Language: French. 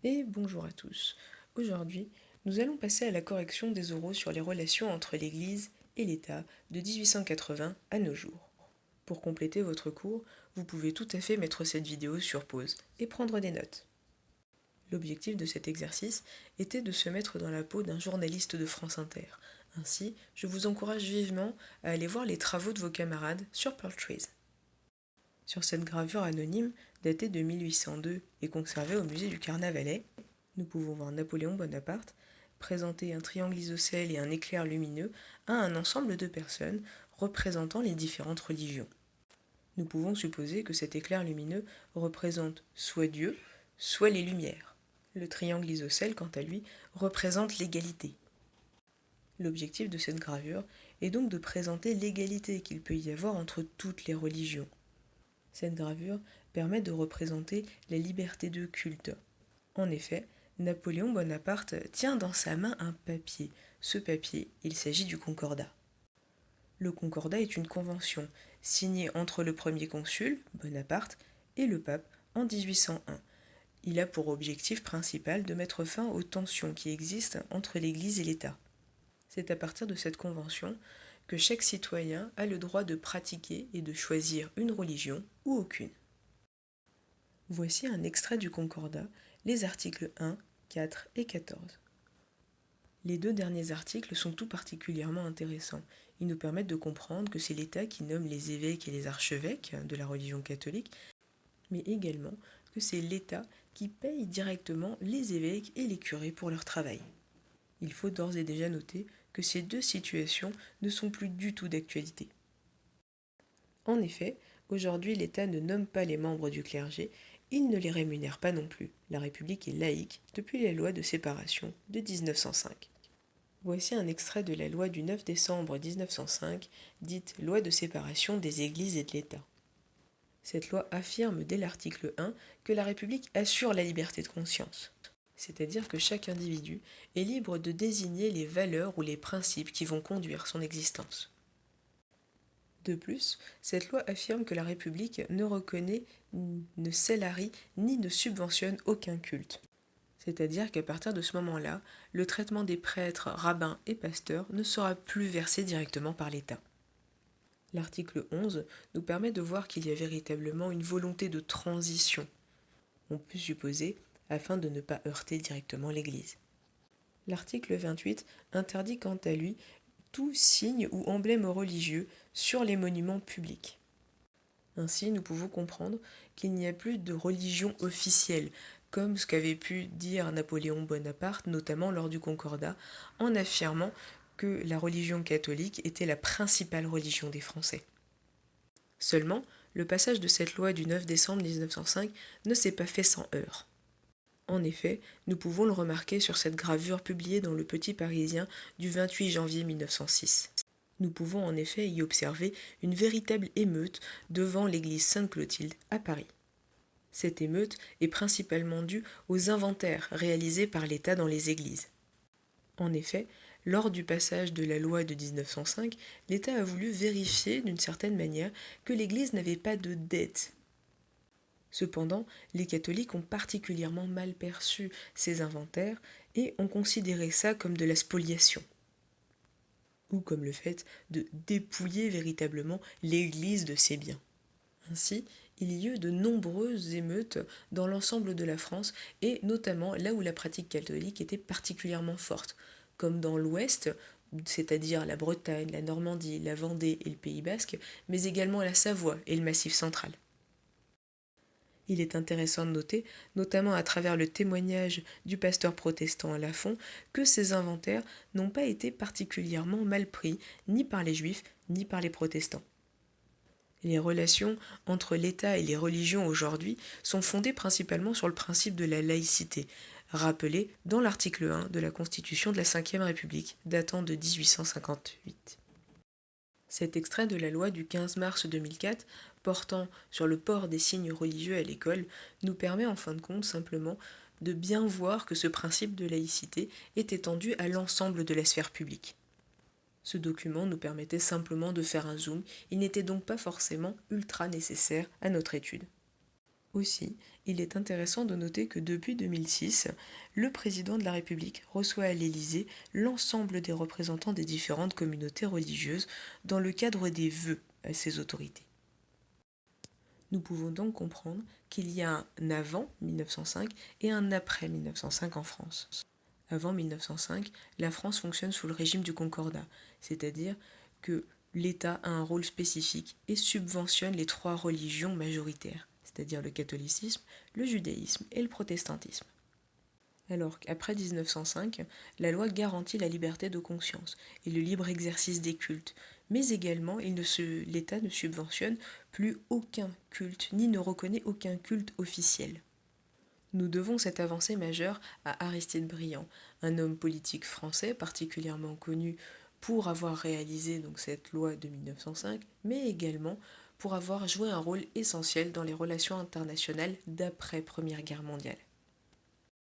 Et bonjour à tous. Aujourd'hui, nous allons passer à la correction des oraux sur les relations entre l'Église et l'État de 1880 à nos jours. Pour compléter votre cours, vous pouvez tout à fait mettre cette vidéo sur pause et prendre des notes. L'objectif de cet exercice était de se mettre dans la peau d'un journaliste de France Inter. Ainsi, je vous encourage vivement à aller voir les travaux de vos camarades sur Pearl Trees. Sur cette gravure anonyme, datée de 1802 et conservée au musée du Carnavalet, nous pouvons voir Napoléon Bonaparte présenter un triangle isocèle et un éclair lumineux à un ensemble de personnes représentant les différentes religions. Nous pouvons supposer que cet éclair lumineux représente soit Dieu, soit les Lumières. Le triangle isocèle, quant à lui, représente l'égalité. L'objectif de cette gravure est donc de présenter l'égalité qu'il peut y avoir entre toutes les religions. Cette gravure permet de représenter la liberté de culte. En effet, Napoléon Bonaparte tient dans sa main un papier. Ce papier, il s'agit du Concordat. Le Concordat est une convention signée entre le premier consul, Bonaparte, et le pape en 1801. Il a pour objectif principal de mettre fin aux tensions qui existent entre l'Église et l'État. C'est à partir de cette convention que chaque citoyen a le droit de pratiquer et de choisir une religion ou aucune. Voici un extrait du Concordat, les articles 1, 4 et 14. Les deux derniers articles sont tout particulièrement intéressants. Ils nous permettent de comprendre que c'est l'État qui nomme les évêques et les archevêques de la religion catholique, mais également que c'est l'État qui paye directement les évêques et les curés pour leur travail. Il faut d'ores et déjà noter que ces deux situations ne sont plus du tout d'actualité. En effet, aujourd'hui l'État ne nomme pas les membres du clergé, il ne les rémunère pas non plus. La République est laïque depuis la loi de séparation de 1905. Voici un extrait de la loi du 9 décembre 1905, dite loi de séparation des églises et de l'État. Cette loi affirme dès l'article 1 que la République assure la liberté de conscience, c'est-à-dire que chaque individu est libre de désigner les valeurs ou les principes qui vont conduire son existence. De plus, cette loi affirme que la République ne reconnaît, ne salarie ni ne subventionne aucun culte. C'est-à-dire qu'à partir de ce moment-là, le traitement des prêtres, rabbins et pasteurs ne sera plus versé directement par l'État. L'article 11 nous permet de voir qu'il y a véritablement une volonté de transition, on peut supposer, afin de ne pas heurter directement l'Église. L'article 28 interdit quant à lui tout signe ou emblème religieux sur les monuments publics. Ainsi, nous pouvons comprendre qu'il n'y a plus de religion officielle, comme ce qu'avait pu dire Napoléon Bonaparte, notamment lors du Concordat, en affirmant que la religion catholique était la principale religion des Français. Seulement, le passage de cette loi du 9 décembre 1905 ne s'est pas fait sans heurts. En effet, nous pouvons le remarquer sur cette gravure publiée dans le Petit Parisien du 28 janvier 1906. Nous pouvons en effet y observer une véritable émeute devant l'église Sainte-Clotilde à Paris. Cette émeute est principalement due aux inventaires réalisés par l'État dans les églises. En effet, lors du passage de la loi de 1905, l'État a voulu vérifier d'une certaine manière que l'Église n'avait pas de dette. Cependant, les catholiques ont particulièrement mal perçu ces inventaires et ont considéré ça comme de la spoliation, ou comme le fait de dépouiller véritablement l'Église de ses biens. Ainsi, il y eut de nombreuses émeutes dans l'ensemble de la France, et notamment là où la pratique catholique était particulièrement forte, comme dans l'Ouest, c'est-à-dire la Bretagne, la Normandie, la Vendée et le Pays basque, mais également la Savoie et le Massif central. Il est intéressant de noter, notamment à travers le témoignage du pasteur protestant à Lafond, que ces inventaires n'ont pas été particulièrement mal pris, ni par les juifs, ni par les protestants. Les relations entre l'État et les religions aujourd'hui sont fondées principalement sur le principe de la laïcité, rappelé dans l'article 1 de la Constitution de la Ve République, datant de 1858. Cet extrait de la loi du 15 mars 2004 portant sur le port des signes religieux à l'école nous permet en fin de compte simplement de bien voir que ce principe de laïcité est étendu à l'ensemble de la sphère publique. Ce document nous permettait simplement de faire un zoom, il n'était donc pas forcément ultra nécessaire à notre étude. Aussi, il est intéressant de noter que depuis 2006, le président de la République reçoit à l'Élysée l'ensemble des représentants des différentes communautés religieuses dans le cadre des vœux à ces autorités. Nous pouvons donc comprendre qu'il y a un avant 1905 et un après 1905 en France. Avant 1905, la France fonctionne sous le régime du Concordat, c'est-à-dire que l'État a un rôle spécifique et subventionne les trois religions majoritaires, c'est-à-dire le catholicisme, le judaïsme et le protestantisme. Alors qu'après 1905, la loi garantit la liberté de conscience et le libre exercice des cultes, mais également l'État ne subventionne plus aucun culte ni ne reconnaît aucun culte officiel. Nous devons cette avancée majeure à Aristide Briand, un homme politique français particulièrement connu pour avoir réalisé donc cette loi de 1905, mais également pour avoir joué un rôle essentiel dans les relations internationales d'après Première Guerre mondiale.